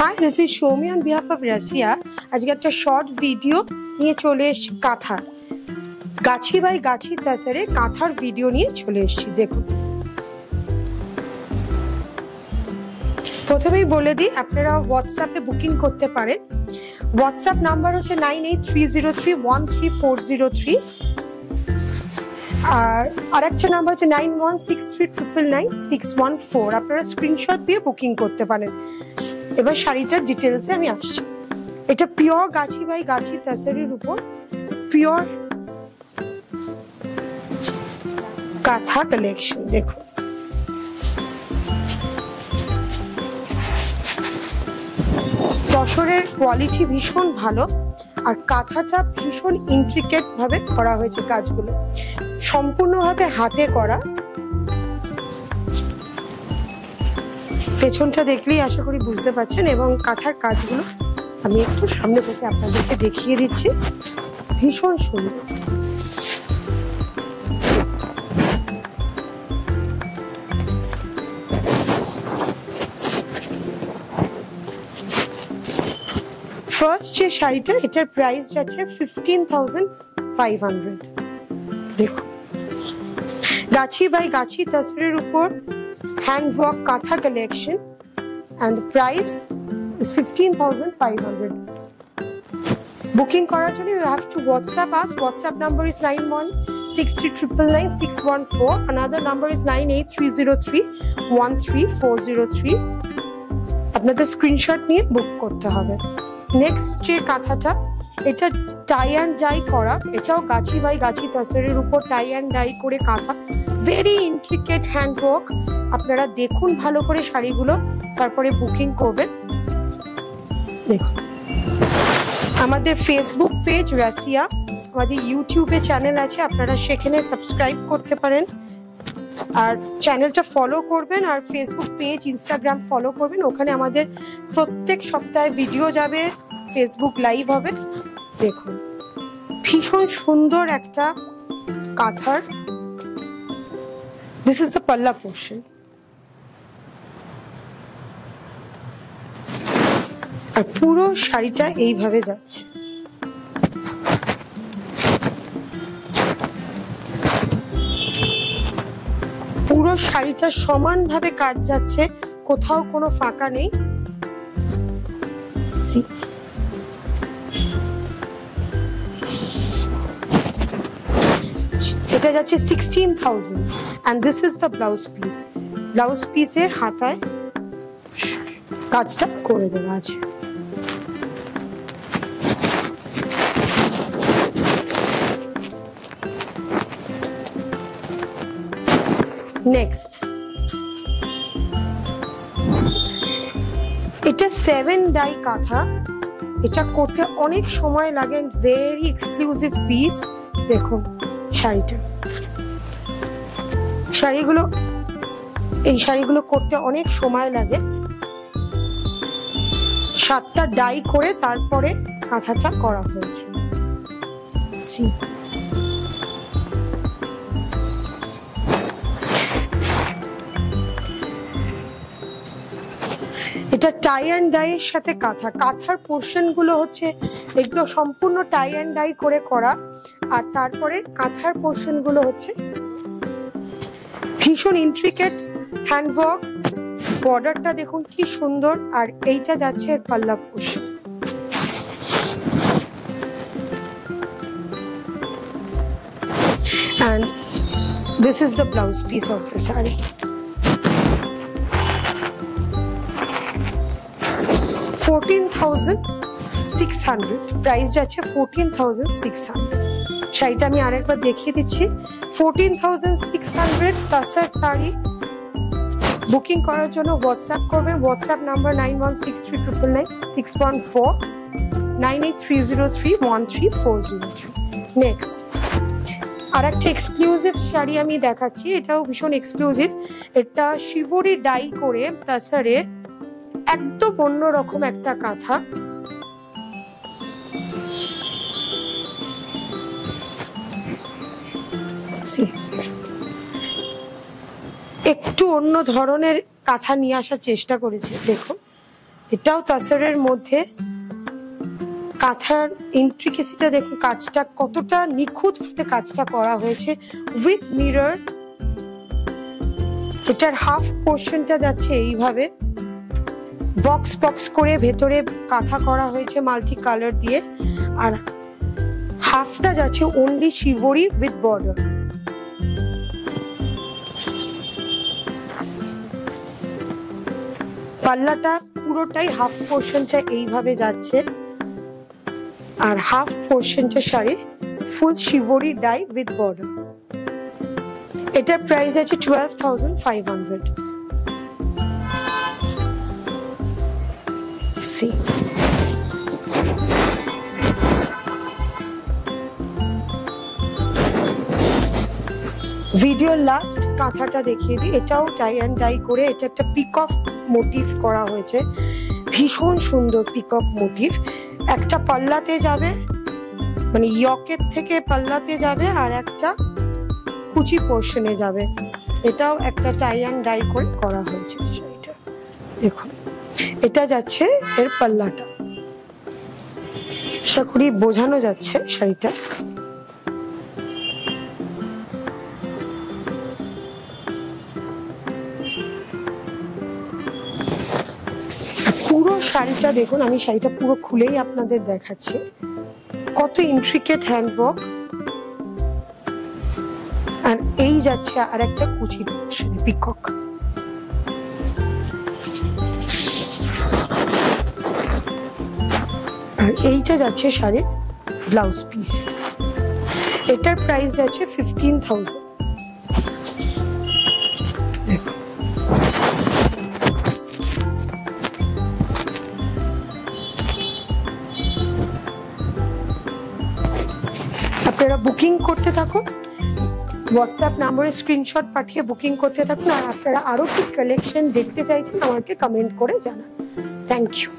Hi, this is Shomi on behalf of Rasia. আজকে একটা short video নিয়ে চলে এসেছি কাঁথার গাছি বাই গাছি তাসারে কাঁথার ভিডিও নিয়ে চলে এসেছি। দেখুন, প্রথমেই বলে দিই আপনারা হোয়াটসঅ্যাপে বুকিং করতে পারেন। হোয়াটসঅ্যাপ নাম্বার হচ্ছে 9830313403 আর আরেকটা নাম্বার হচ্ছে 9163999614। আপনারা স্ক্রিনশট দিয়ে বুকিং করতে পারেন। এবার শাড়িটার ডিটেলসে আমি আসছি। এটা পিওর গাছি বাই গাছি তাসারির উপর পিওর কাঁথা কালেকশন। দেখুন, তসরের কোয়ালিটি ভীষণ ভালো আর কাঁথাটা ভীষণ ইন্ট্রিকেট ভাবে করা হয়েছে। কাজগুলো সম্পূর্ণভাবে হাতে করা। পেছনটা দেখলেই আশা করি বুঝতে পারছেন এবং কাঁথার কাজগুলো আমি একটু সামনে থেকে আপনাদেরকে দেখিয়ে দিচ্ছি। ভীষণ সুন্দর। ফার্স্ট যে শাড়িটা, এটার প্রাইস যাচ্ছে 15,500। দেখুন, গাছি বাই গাছি তাসরির উপর hand work katha collection and the price is 15,500. Booking korar jonno you have to WhatsApp us. WhatsApp number is 9163999614. Another number is 9830313403. আপনাদের স্ক্রিনশট নিয়ে বুক করতে হবে। নেক্সট যে কাঁথাটা, এটা টাই অ্যান্ড ডাই করা। এটাও গাছি বাই গাছি তাসরির উপর টাই অ্যান্ড ডাই করে কাঁথা। Very intricate hand work. আপনারা দেখুন ভালো করে শাড়িগুলো, তারপরে বুকিং করবেন। দেখুন, আমাদের ফেসবুক পেজ রাসিয়া, আমাদের ইউটিউবে চ্যানেল আছে, আপনারা সেখানে সাবস্ক্রাইব করতে পারেন আর চ্যানেলটা ফলো করবেন। আর ফেসবুক পেজ ইনস্টাগ্রাম ফলো করবেন। ওখানে আমাদের প্রত্যেক সপ্তাহে ভিডিও যাবে, ফেসবুক লাইভ হবে। দেখুন, ভীষণ সুন্দর একটা কাঁথার। This is the palla portion. আর পুরো শাড়িটা এইভাবে যাচ্ছে। পুরো শাড়িটা সমানভাবে কাজ যাচ্ছে, কোথাও কোনো ফাঁকা নেই। এটা যাচ্ছে 16,000 and this is the blouse piece. Blouse পিসের হাতায় কাজটা করে দেওয়া আছে। নেক্সট, এটা 7 ডাই কাঁথা। এটা করতে অনেক সময় লাগে, ভেরি এক্সক্লুসিভ পিস। দেখুন শাড়িটা, এই শাড়িগুলো করতে অনেক সময় লাগে। 7টা ডাই করে তারপরে কাঁথাটা করা হয়েছে। এটা টাই অ্যান্ড ডাই এর সাথে কাঁথা। কাঁথার পোর্শন গুলো হচ্ছে এগুলো সম্পূর্ণ টাই অ্যান্ড ডাই করে করা, আর তারপরে কাঁথার পোর্শন গুলো হচ্ছে ভীষণ ইন্ট্রিকেট হ্যান্ডওয়ার্ক। বর্ডারটা দেখুন কি সুন্দর। আর এইটা যাচ্ছে এর পাল্লা portion. and this is the blouse piece of the saree. 14,600 price যাচ্ছে। 14,600 শাড়িটা আমি আরেকবার দেখিয়ে দিচ্ছি। 14,600 তাসার শাড়ি। বুকিং করার জন্য হোয়াটসঅ্যাপ করবেন। WhatsApp number 9163999614 9830313403। নেক্সট আর একটা এক্সক্লুসিভ শাড়ি আমি দেখাচ্ছি। এটাও ভীষণ এক্সক্লুসিভ। এটা শিবরি ডাই করে তাসারে একদম অন্যরকম একটা কাঁথা। একটু অন্য ধরনের কাঁথা নিয়ে আসার চেষ্টা করেছি। দেখুন এটাও তাসারের মধ্যে। কাঁথার ইন্ট্রিকেসিটা দেখুন, কাজটা কতটা নিখুঁত ভাবে কাজটা করা হয়েছে উইথ মিরর। এটার হাফ পোর্শনটা যাচ্ছে এইভাবে বক্স বক্স করে, ভেতরে কাঁথা করা হয়েছে মাল্টি কালার দিয়ে, আর হাফটা যাচ্ছে অনলি শিবরি উইথ বর্ডার। পাল্লাটা পুরোটাই হাফ পোর্শনটা এইভাবে যাচ্ছে, আর হাফ পোর্শনটা শাড়ি ফুল শিবরি ডাই উইথ বর্ডার। এটার প্রাইস আছে 12,500। See. ভিডিওর লাস্ট কাঁথাটা দেখিয়ে দিই। এটাও টাই অ্যান্ড ডাই করে, এটা একটা পিকক মোটিভ করা হয়েছে, ভীষণ সুন্দর পিকক মোটিভ। একটা পাল্লাতে যাবে, মানে ইয়কের থেকে পাল্লাতে যাবে, আর একটা কুচি পোর্শনে যাবে। এটাও একটা টাই অ্যান্ড ডাই করে করা হয়েছে শাড়িটা। দেখুন এটা যাচ্ছে এর পাল্লাটা, আশা করি বোঝানো যাচ্ছে শাড়িটা। পুরো শাড়িটা দেখুন, আমি শাড়িটা পুরো খুলেই আপনাদের দেখাচ্ছি, কত ইন্ট্রিকেট হ্যান্ডওয়ার্ক। আর এই যাচ্ছে আর একটা কুচি পোর্শনে পিকক। আর এইটা যাচ্ছে শাড়ির ব্লাউজ পিস। এটার প্রাইস যাচ্ছে 15,000। আপনারা বুকিং করতে থাকুন, হোয়াটসঅ্যাপ নম্বরে স্ক্রিনশট পাঠিয়ে বুকিং করতে থাকুন। আর আপনারা আরো কি কালেকশন দেখতে চাইছেন আমাকে কমেন্ট করে জানান। Thank you.